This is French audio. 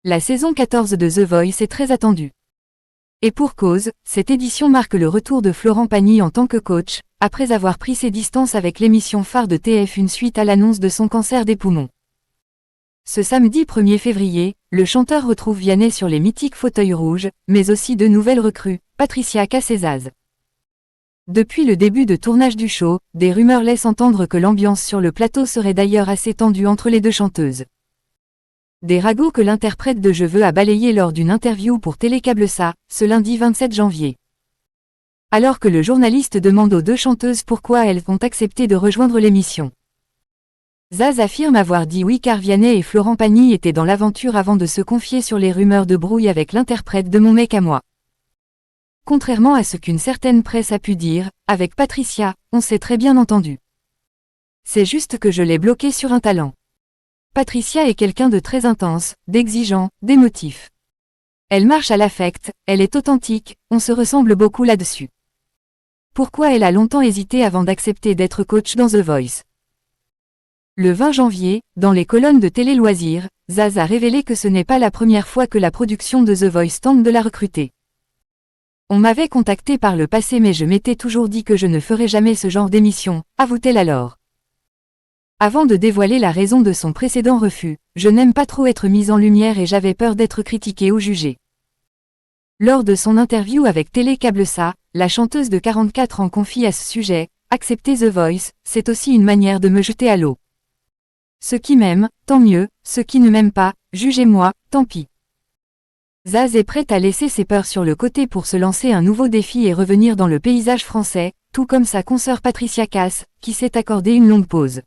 La saison 14 de The Voice est très attendue. Et pour cause, cette édition marque le retour de Florent Pagny en tant que coach, après avoir pris ses distances avec l'émission phare de TF1 suite à l'annonce de son cancer des poumons. Ce samedi 1er février, le chanteur retrouve Vianney sur les mythiques fauteuils rouges, mais aussi de nouvelles recrues, Patricia Cass et Zaz. Depuis le début de tournage du show, des rumeurs laissent entendre que l'ambiance sur le plateau serait d'ailleurs assez tendue entre les deux chanteuses. Des ragots que l'interprète de Je veux a balayé lors d'une interview pour Télé-Câble-Ça, ce lundi 27 janvier. Alors que le journaliste demande aux deux chanteuses pourquoi elles ont accepté de rejoindre l'émission. Zaz affirme avoir dit oui car Vianney et Florent Pagny étaient dans l'aventure avant de se confier sur les rumeurs de brouille avec l'interprète de Mon mec à moi. Contrairement à ce qu'une certaine presse a pu dire, avec Patricia, on s'est très bien entendu. C'est juste que je l'ai bloqué sur un talent. Patricia est quelqu'un de très intense, d'exigeant, d'émotif. Elle marche à l'affect, elle est authentique, on se ressemble beaucoup là-dessus. Pourquoi elle a longtemps hésité avant d'accepter d'être coach dans The Voice? Le 20 janvier, dans les colonnes de Télé Loisirs, Zaz a révélé que ce n'est pas la première fois que la production de The Voice tente de la recruter. On m'avait contacté par le passé mais je m'étais toujours dit que je ne ferais jamais ce genre d'émission, avoue-t-elle alors. Avant de dévoiler la raison de son précédent refus, je n'aime pas trop être mise en lumière et j'avais peur d'être critiquée ou jugée. Lors de son interview avec Télé-Câble-Ça, la chanteuse de 44 ans confie à ce sujet, « Accepter The Voice, c'est aussi une manière de me jeter à l'eau. Ceux qui m'aiment, tant mieux, ceux qui ne m'aiment pas, jugez-moi, tant pis. » Zaz est prête à laisser ses peurs sur le côté pour se lancer un nouveau défi et revenir dans le paysage français, tout comme sa consoeur Patricia Cass, qui s'est accordé une longue pause.